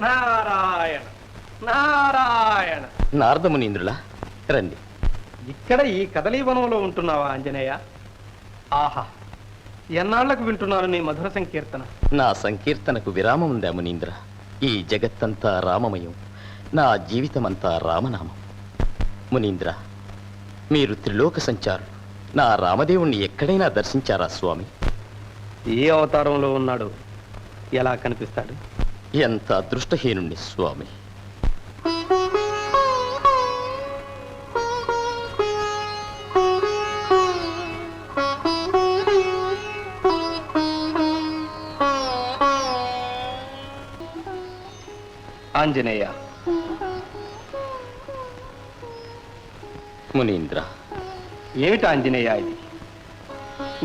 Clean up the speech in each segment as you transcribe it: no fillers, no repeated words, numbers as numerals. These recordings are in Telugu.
నారాయణ నారాయణ. నారద మునీంద్రులా రండి. ఇక్కడ ఈ కదలీవనంలో ఉంటున్నావా ఆంజనేయ? ఆహా, ఎన్నాళ్లకు వింటున్నాను నీ మధుర సంకీర్తన. నా సంకీర్తనకు విరామం ఉందా మునీంద్ర? ఈ జగత్తంతా రామమయం, నా జీవితమంతా రామనామం. మునీంద్ర, మీరు త్రిలోక సంచారులు. నా రామదేవుణ్ణి ఎక్కడైనా దర్శించారా స్వామి? ఏ అవతారంలో ఉన్నాడు? ఎలా కనిపిస్తాడు? ఎంత అదృష్టహీనుణ్ణి స్వామి. ఆంజనేయ. మునీంద్ర. ఏమిటి ఆంజనేయ ఇది?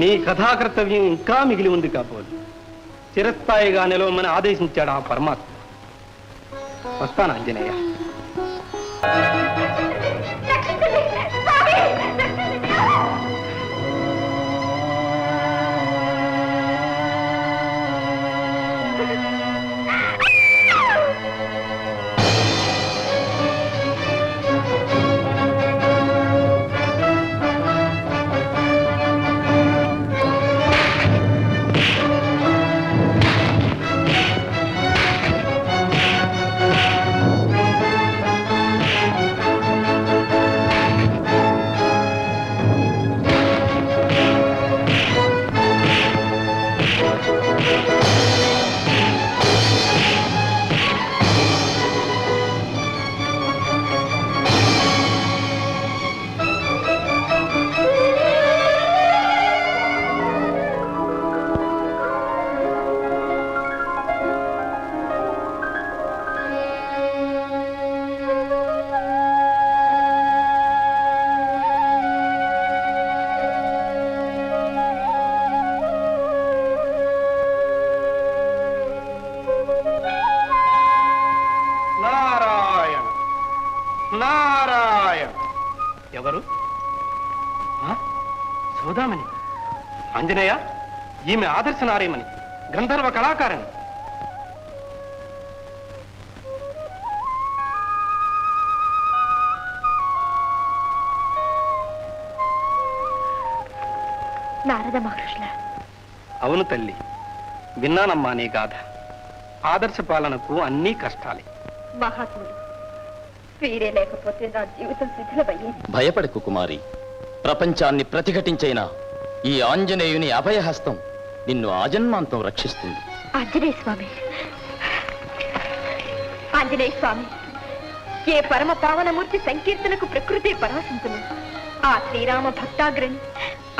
నీ కథాకర్తవ్యం ఇంకా మిగిలి ఉంది కాబోలు. చిరస్థాయిగా నిలవమని ఆదేశించాడు ఆ పరమాత్మ. వస్తాను ఆంజనేయ. నారాయణ. ఎవరు? సౌదామణి. ఆంజనేయ, ఈమె ఆదర్శ నారీమణి, గంధర్వ కళాకారిణి. నారద మహర్షుల. అవును తల్లి, విన్నానమ్మా నీ గాథ. ఆదర్శ పాలనకు అన్నీ కష్టాలే. మహాత్ములు వీరే లేకపోతే నా జీవితం శిథిలమయ్యేది. భయపడకు కుమారి. ప్రపంచాన్ని ప్రతిఘటించైనా ఈ ఆంజనేయుని అభయహస్తం నిన్ను ఆజన్మాంతం రక్షిస్తుంది. ఆంజనేయ స్వామి, ఆంజనేయ స్వామి, ఏ పరమ పావనమూర్తి సంకీర్తనకు ప్రకృతి పరాశించును. ఆ శ్రీరామ భక్తాగ్రని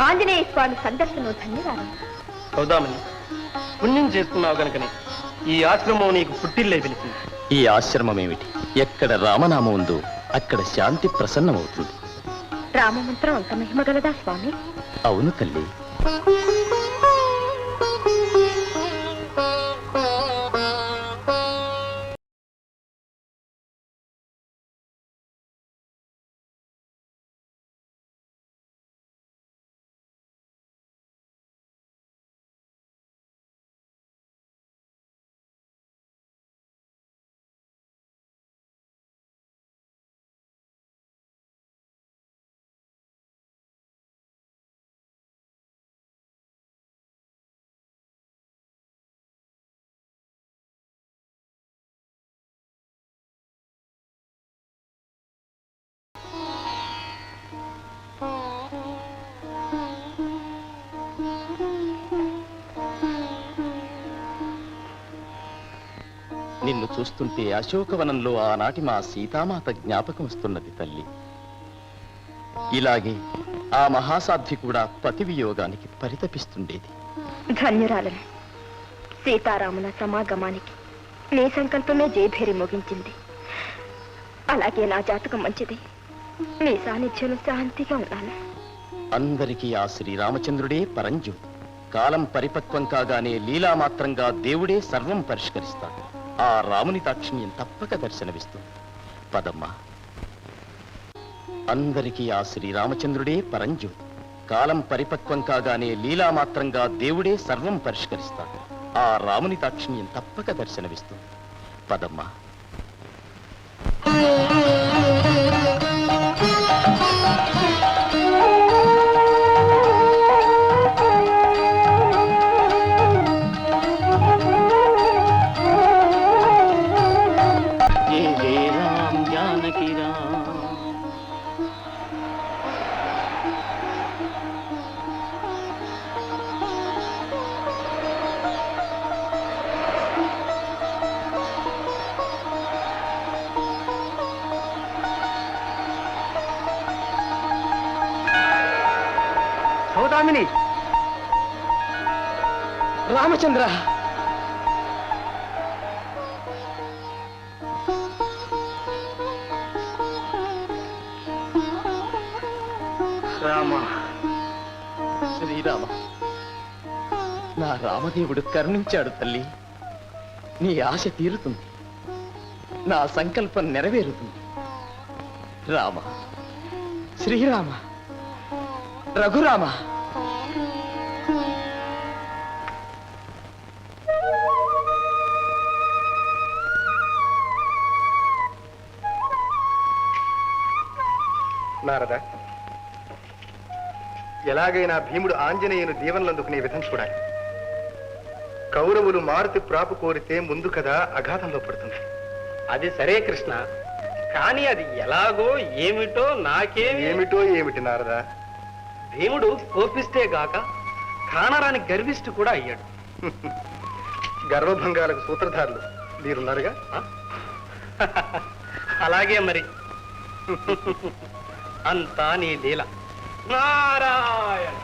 ఆంజనేయ స్వామి సందర్శనం ధన్యవాదం. సౌదామణి, పుణ్యం చేసుకున్నావు గనుకనే ఈ ఆశ్రమం నీకు పుట్టిల్లే పిలిచింది. ఈ ఆశ్రమం ఏమిటి? ఎక్కడ రామనామం ఉందో అక్కడ శాంతి ప్రసన్నమవుతుంది. రామమంత్రం అంత మహిమగలదా స్వామి? అవును తల్లి. నిన్ను చూస్తుంటే అశోకవనంలో ఆనాటి మా సీతామాత జ్ఞాపకం వస్తున్నది తల్లి. ఇలాగే ఆ మహాసాధ్వి కూడా పతి వియోగానికి పరితపిస్తుండేది. ధన్యురాలను. సీతారాముల సమాగమానికి నీ సంకల్పమే జయభేరి మోగించింది. అలాగే నా జాతకం మంచిది. నీ సాన్నిధ్యంలో శాంతిగా ఉన్నాను. అందరికీ ఆ శ్రీరామచంద్రుడే పరంజు. కాలం పరిపక్వం కాగానే లీలామాత్రంగా దేవుడే సర్వం పరిష్కరిస్తాడు. ఆ రాముని దాక్షిణ్యం తప్పక దర్శనమిస్తుంది. పదమ్మా. అందరికీ ఆ శ్రీరామచంద్రుడే పరంజు. కాలం పరిపక్వం కాగానే లీలామాత్రంగా దేవుడే సర్వం పరిష్కరిస్తాడు. ఆ రాముని దాక్షిణ్యం తప్పక దర్శనమిస్తుంది. పదమ్మా. సౌదామిని, రామచంద్ర, రామ, శ్రీరామ, నా రామదేవుడు కరుణించాడు తల్లి. నీ ఆశ తీరుతుంది, నా సంకల్పం నెరవేరుతుంది. రామ, శ్రీరామ, రఘురామ. నారద, ఎలాగైనా భీముడు ఆంజనేయుని దీవెనలందుకునే విధం చూడాలి. కౌరవులు మారుతి ప్రాపు కోరితే ముందు కదా అఘాతంలో పడుతుంది. అది సరే కృష్ణ, కానీ అది ఎలాగో ఏమిటో ఏమిటో ఏమిటి నారద? భీముడు కోపిస్తే గాక కానరాని గర్విష్ఠు కూడా అయ్యాడు. గర్వభంగాలకు సూత్రధారులు మీరున్నారుగా. అలాగే మరి. అంతా నీ లీల. నారాయణ.